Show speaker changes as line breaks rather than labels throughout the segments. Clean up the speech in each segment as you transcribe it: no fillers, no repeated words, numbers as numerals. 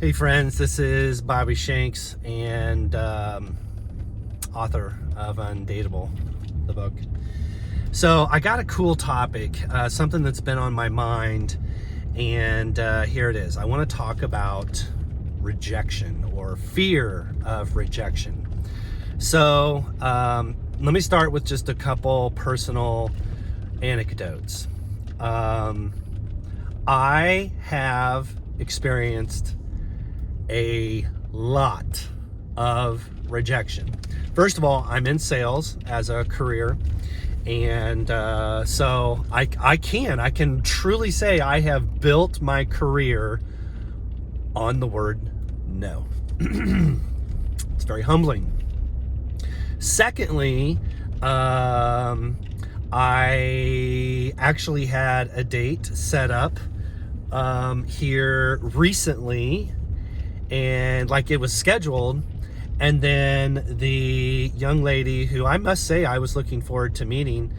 Hey friends, this is Bobby Shanks and author of Undateable, the book. So I got a cool topic, something that's been on my mind, and here it is. I want to talk about rejection or fear of rejection. So let me start with just a couple personal anecdotes. I have experienced a lot of rejection. First of all, I'm in sales as a career, and so I can truly say I have built my career on the word no. It's very humbling. Secondly, I actually had a date set up here recently, and like it was scheduled, and then the young lady who I must say I was looking forward to meeting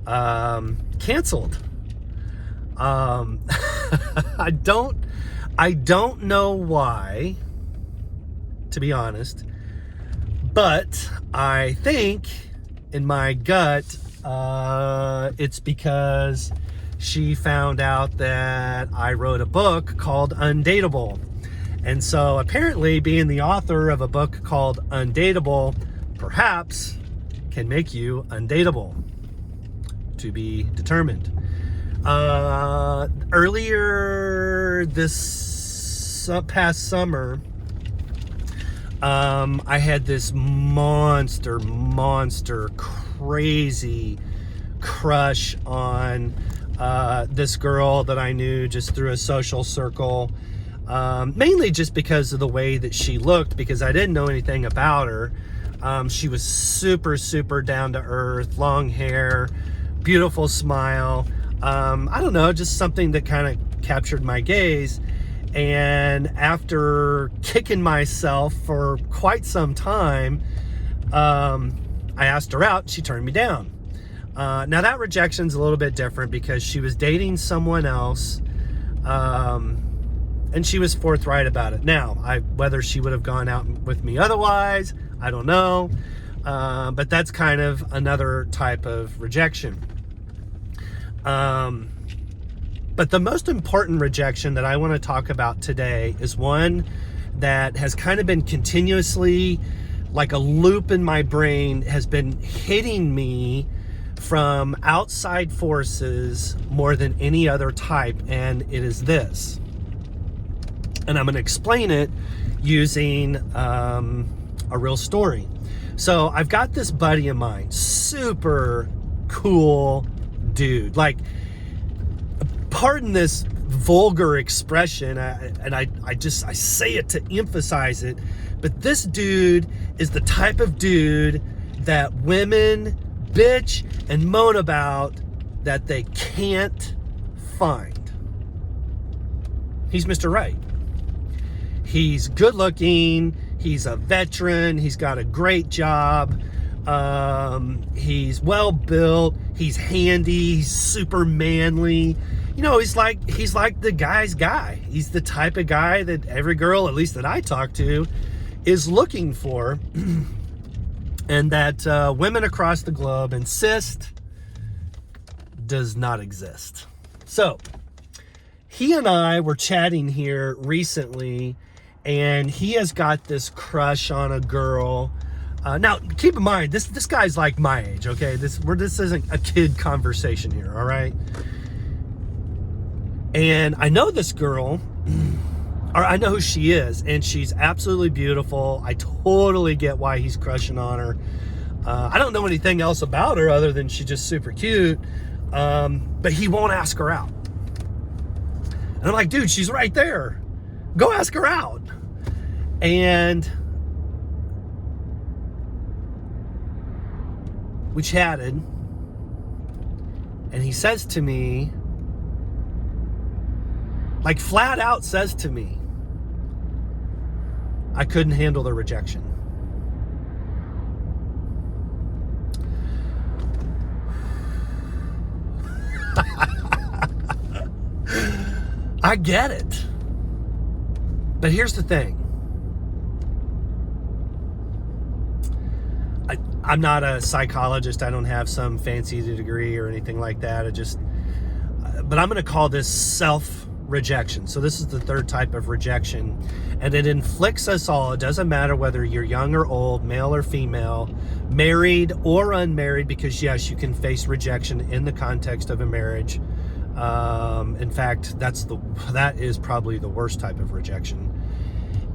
canceled. I don't know why, to be honest, but I think in my gut it's because she found out that I wrote a book called Undateable. And so apparently being the author of a book called Undateable perhaps can make you undateable. To be determined. Earlier this past summer, I had this monster crazy crush on this girl that I knew just through a social circle. Mainly just because of the way that she looked, because I didn't know anything about her. She was super down to earth, long hair, beautiful smile. I don't know, just something that kind of captured my gaze. And after kicking myself for quite some time, I asked her out. She turned me down. Now that rejection's a little bit different because she was dating someone else. And she was forthright about it. Now, whether she would have gone out with me otherwise, I don't know. But that's kind of another type of rejection. But the most important rejection that I want to talk about today is one that has kind of been continuously, like a loop in my brain, has been hitting me from outside forces more than any other type, and it is this. And I'm going to explain it using a real story. So I've got this buddy of mine, super cool dude. Like, pardon this vulgar expression, and I say it to emphasize it, but this dude is the type of dude that women bitch and moan about that they can't find. He's Mr. Right. He's good looking, he's a veteran, he's got a great job, he's well built, he's handy, he's super manly. You know, he's like the guy's guy. He's the type of guy that every girl, at least that I talk to, is looking for, and that women across the globe insist does not exist. So he and I were chatting here recently, and he has got this crush on a girl. Now, keep in mind, this guy's like my age, okay? This isn't a kid conversation here, all right? And I know this girl, or I know who she is, and she's absolutely beautiful. I totally get why he's crushing on her. I don't know anything else about her other than she's just super cute, but he won't ask her out. And I'm like, dude, she's right there. Go ask her out. And we chatted, and he says to me, like flat out says to me, I couldn't handle the rejection. I get it. But here's the thing. I'm not a psychologist. I don't have some fancy degree or anything like that. But I'm going to call this self-rejection. So this is the third type of rejection, and it inflicts us all. It doesn't matter whether you're young or old, male or female, married or unmarried, because yes, you can face rejection in the context of a marriage. In fact, that is probably the worst type of rejection.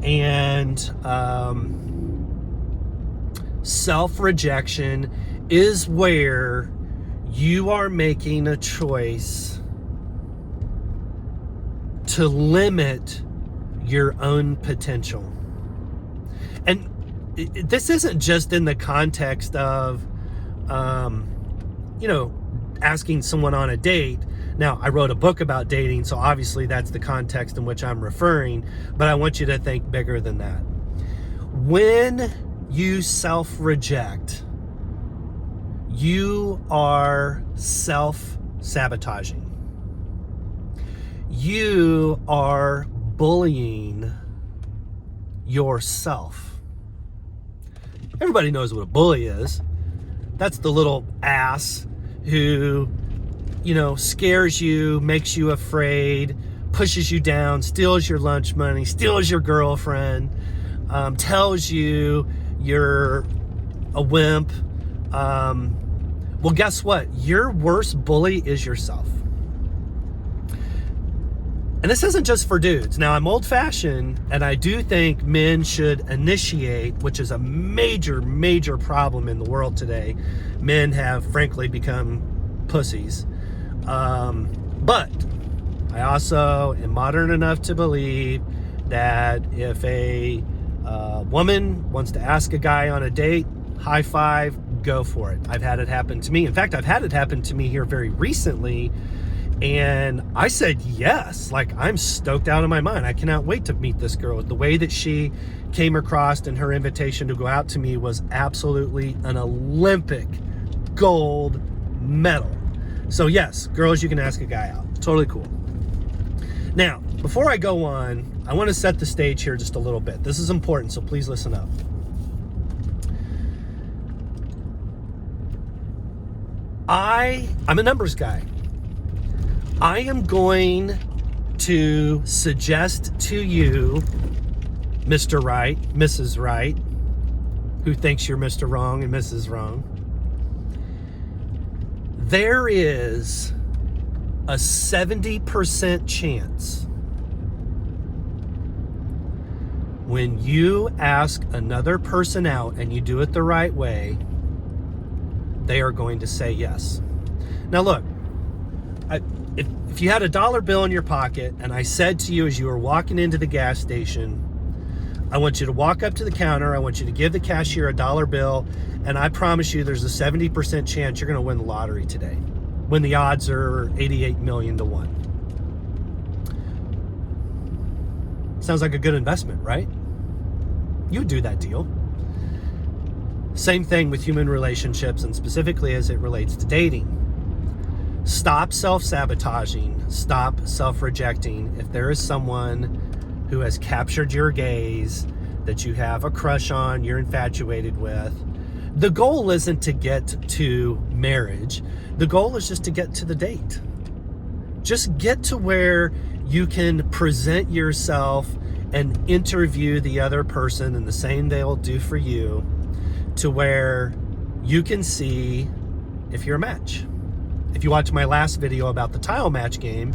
And self-rejection is where you are making a choice to limit your own potential. And this isn't just in the context of, asking someone on a date. Now, I wrote a book about dating, so obviously that's the context in which I'm referring, but I want you to think bigger than that. When you self-reject, you are self-sabotaging. You are bullying yourself. Everybody knows what a bully is. That's the little ass who, scares you, makes you afraid, pushes you down, steals your lunch money, steals your girlfriend, tells you you're a wimp. Well, guess what? Your worst bully is yourself. And this isn't just for dudes. Now, I'm old-fashioned, and I do think men should initiate, which is a major, major problem in the world today. Men have, frankly, become pussies. But I also am modern enough to believe that if a woman wants to ask a guy on a date, high five, go for it. I've had it happen to me. In fact, I've had it happen to me here very recently. And I said yes. Like, I'm stoked out of my mind. I cannot wait to meet this girl. The way that she came across and her invitation to go out to me was absolutely an Olympic gold medal. So yes, girls, you can ask a guy out. Totally cool. Now, before I go on, I want to set the stage here just a little bit. This is important, so please listen up. I'm a numbers guy. I am going to suggest to you, Mr. Right, Mrs. Right, who thinks you're Mr. Wrong and Mrs. Wrong, there is a 70% chance when you ask another person out and you do it the right way, they are going to say yes. Now look, if you had a dollar bill in your pocket and I said to you as you were walking into the gas station, I want you to walk up to the counter, I want you to give the cashier a dollar bill, and I promise you there's a 70% chance you're going to win the lottery today, when the odds are 88 million to 1. Sounds like a good investment, right? You would do that deal. Same thing with human relationships, and specifically as it relates to dating. Stop self-sabotaging, stop self-rejecting. If there is someone who has captured your gaze, that you have a crush on, you're infatuated with, the goal isn't to get to marriage. The goal is just to get to the date. Just get to where you can present yourself and interview the other person in the same they'll do for you, to where you can see if you're a match. If you watch my last video about the tile match game,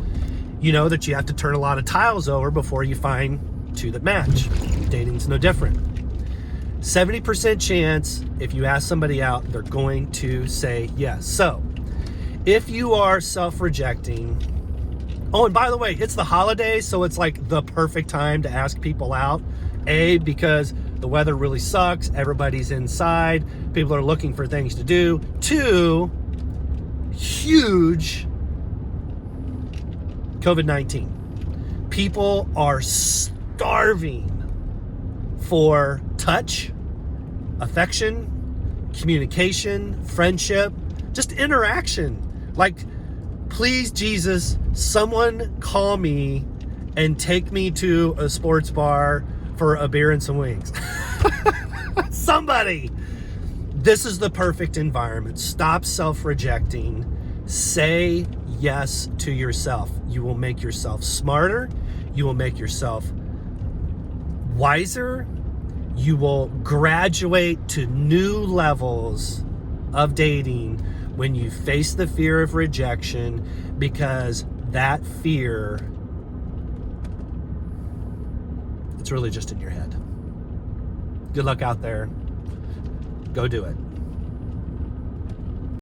you know that you have to turn a lot of tiles over before you find two that match. Dating's no different. 70% chance if you ask somebody out, they're going to say yes. So if you are self-rejecting, oh, and by the way, it's the holidays, so it's like the perfect time to ask people out. A, because the weather really sucks, everybody's inside, people are looking for things to do. 2, huge COVID-19. People are starving for touch, affection, communication, friendship, just interaction. Like, please, Jesus, someone call me and take me to a sports bar for a beer and some wings. Somebody. This is the perfect environment. Stop self-rejecting. Say yes to yourself. You will make yourself smarter. You will make yourself wiser. You will graduate to new levels of dating when you face the fear of rejection, because that fear, it's really just in your head. Good luck out there. Go do it.